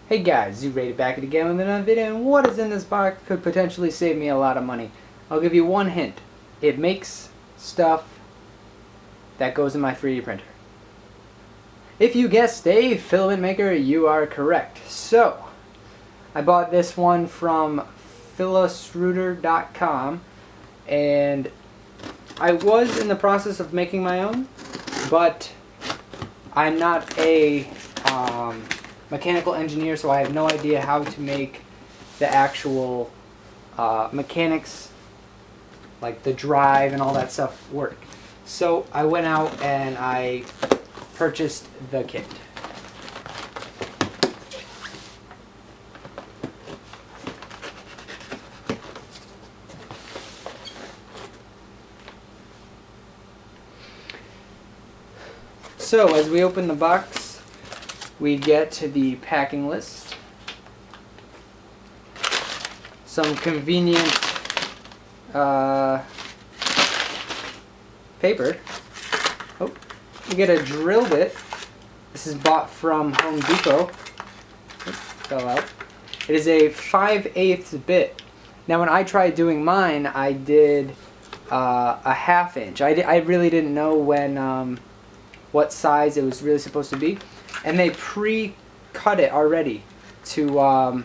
Hey guys, ZooRated back again with another video, and what is in this box could potentially save me a lot of money. I'll give you one hint. It makes stuff that goes in my 3D printer. If you guessed a filament maker, you are correct. So, I bought this one from Filastuder.com, and I was in the process of making my own, but I'm not a mechanical engineer, so I have no idea how to make the actual mechanics, like the drive and all that stuff, work. So I went out and I purchased the kit. So as we open the box, we get to the packing list, some convenient paper. Oh, you get a drill bit. This is bought from Home Depot. Oops, fell out. It is a 5/8 bit. Now when I tried doing mine, I did a 1/2 inch. I really didn't know when what size it was really supposed to be. And they pre-cut it already to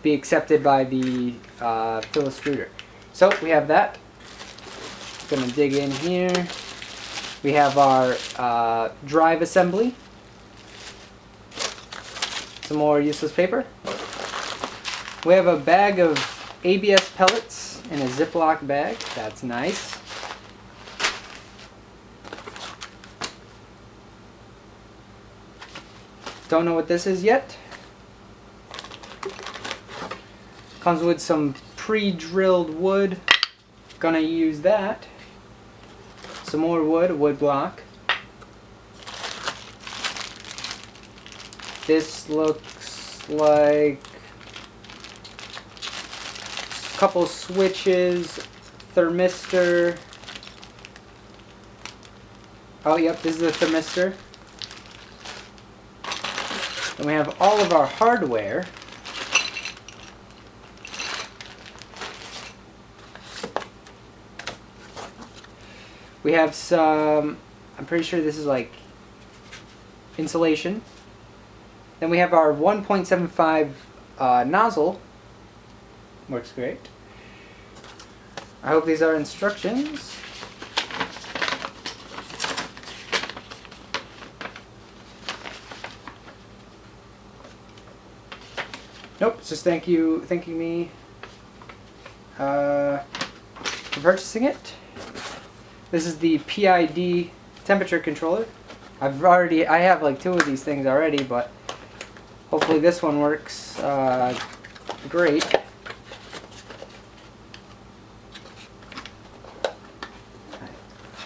be accepted by the Filastuder. So we have that. Gonna dig in here. We have our drive assembly. Some more useless paper. We have a bag of ABS pellets in a Ziploc bag. That's nice. Don't know what this is yet. Comes with some pre-drilled wood. Gonna use that. Some more wood block. This looks like a couple switches, thermistor. Oh, yep, this is a thermistor. And we have all of our hardware. We have some, I'm pretty sure this is like insulation. Then we have our 1.75 nozzle. Works great. I hope these are instructions. Nope, it's just thanking me for purchasing it. This is the Pid Temperature Controller. I have like 2 of these things already, but hopefully this one works great.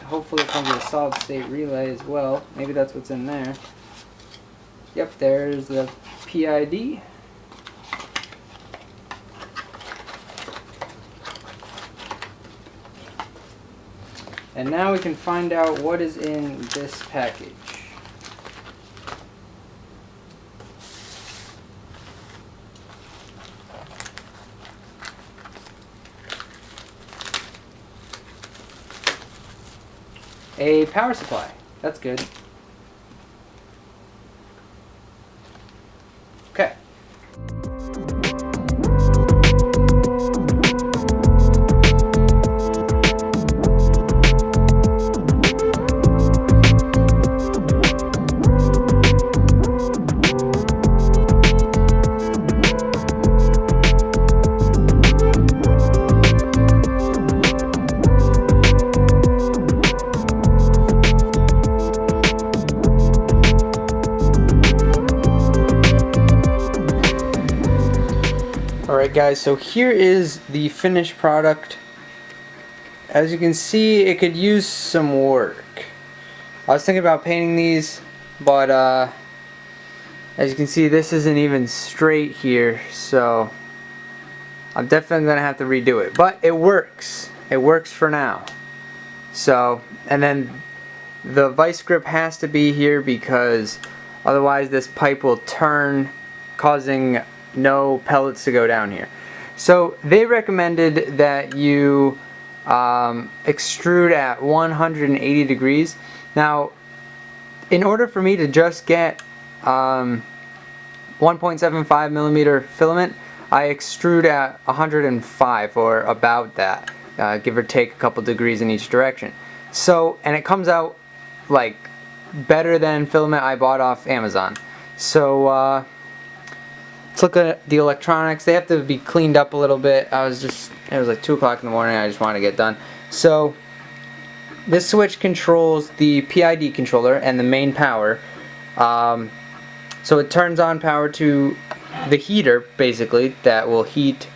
Hopefully it comes with a solid state relay as well. Maybe that's what's in there. Yep, there's the PID. And now we can find out what is in this package. A power supply. That's good. Okay. Alright guys, so here is the finished product. As you can see, it could use some work. I was thinking about painting these, but as you can see, this isn't even straight here, so I'm definitely going to have to redo it. But it works. It works for now. So, and then the vice grip has to be here because Otherwise this pipe will turn, causing no pellets to go down here. So they recommended that you extrude at 180 degrees. Now, in order for me to just get 1.75 millimeter filament, I extrude at 105 or about that, give or take a couple degrees in each direction. So, and it comes out like better than filament I bought off Amazon. So let's look at the electronics. They have to be cleaned up a little bit. It was like 2 o'clock in the morning. I just wanted to get done. So this switch controls the PID controller and the main power. So it turns on power to the heater, basically, that will heat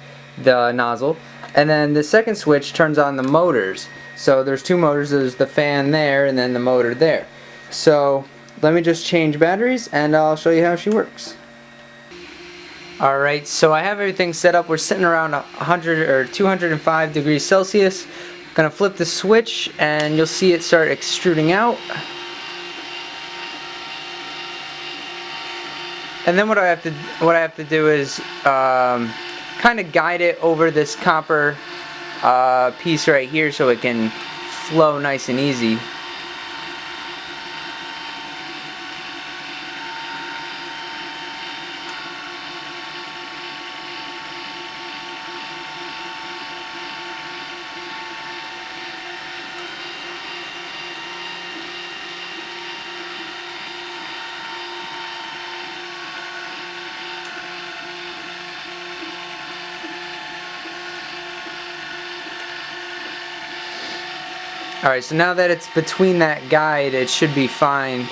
the nozzle. And then the second switch turns on the motors. So there's 2 motors. There's the fan there and then the motor there. So let me just change batteries and I'll show you how she works. Alright, so I have everything set up. We're sitting around 100 or 205 degrees Celsius. Gonna flip the switch and you'll see it start extruding out. And then what I have to do is kind of guide it over this copper piece right here so it can flow nice and easy. Alright, so now that it's between that guide, it should be fine.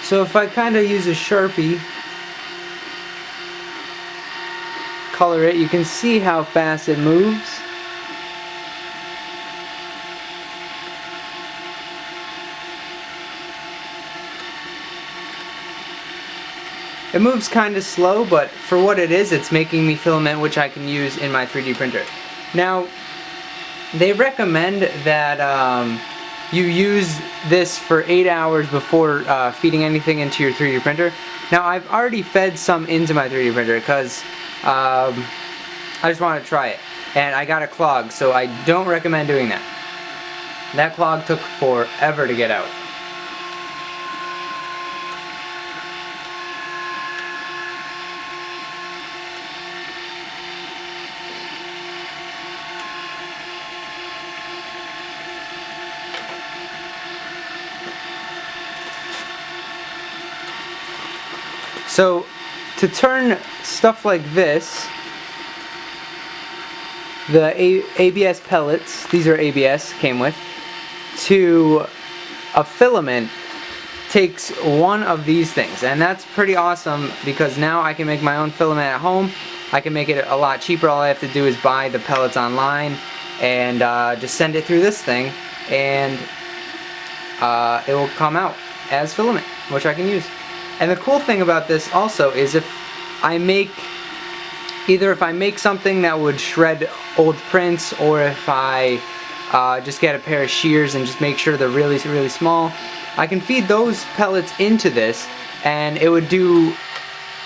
So if I kind of use a Sharpie, color it, you can see how fast it moves. It moves kind of slow, but for what it is, it's making me filament which I can use in my 3D printer. Now, they recommend that you use this for 8 hours before feeding anything into your 3D printer. Now I've already fed some into my 3D printer because I just want to try it. And I got a clog, so I don't recommend doing that. That clog took forever to get out. So, to turn stuff like this, the ABS pellets, these are ABS, came with, to a filament takes one of these things. And that's pretty awesome because now I can make my own filament at home. I can make it a lot cheaper. All I have to do is buy the pellets online and just send it through this thing and it will come out as filament, which I can use. And the cool thing about this also is if I make something that would shred old prints, or if I just get a pair of shears and just make sure they're really, really small, I can feed those pellets into this and it would do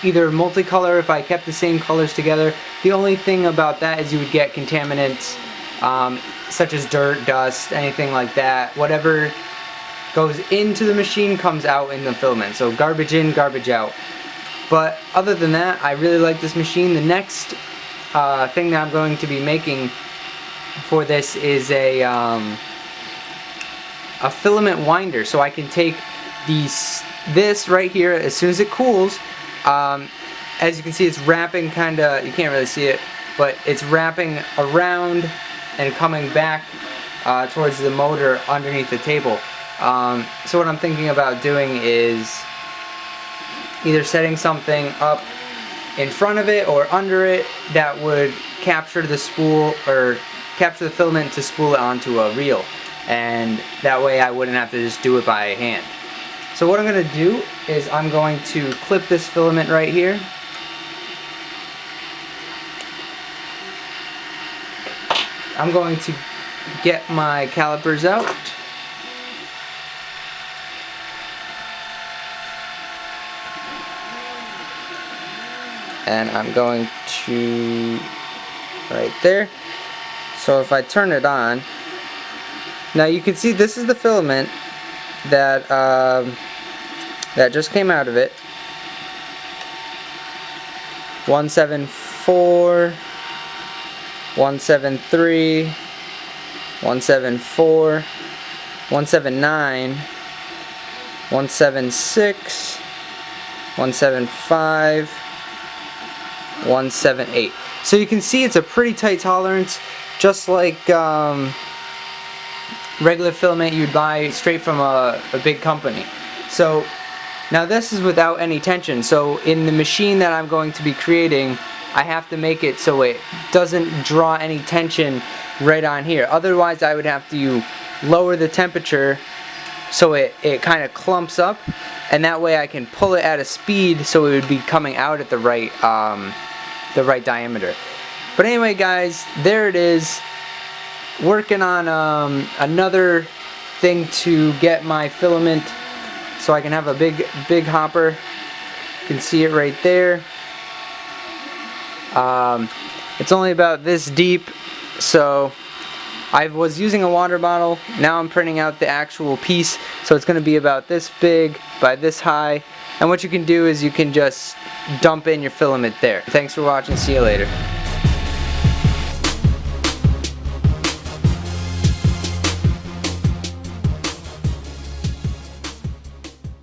either multicolor if I kept the same colors together. The only thing about that is you would get contaminants such as dirt, dust, anything like that. Whatever goes into the machine comes out in the filament. So garbage in, garbage out. But other than that, I really like this machine. The next thing that I'm going to be making for this is a filament winder. So I can take this right here, as soon as it cools, as you can see, it's wrapping kinda, you can't really see it, but it's wrapping around and coming back towards the motor underneath the table. So what I'm thinking about doing is either setting something up in front of it or under it that would capture the spool, or capture the filament to spool it onto a reel, and that way I wouldn't have to just do it by hand. So what I'm going to do is I'm going to clip this filament right here. I'm going to get my calipers out. And I'm going to, right there. So if I turn it on, now you can see this is the filament that that just came out of it. 174, 173, 174, 179, 176, 175, 178. So you can see it's a pretty tight tolerance, just like regular filament you'd buy straight from a big company. So now this is without any tension. So in the machine that I'm going to be creating, I have to make it so it doesn't draw any tension right on here. Otherwise I would have to lower the temperature so it kind of clumps up, and that way I can pull it at a speed so it would be coming out at the right diameter. But anyway guys, there it is. Working on another thing to get my filament so I can have a big hopper. You can see it right there. It's only about this deep, so I was using a water bottle. Now I'm printing out the actual piece, so it's going to be about this big by this high. And what you can do is you can just dump in your filament there. Thanks for watching. See you later.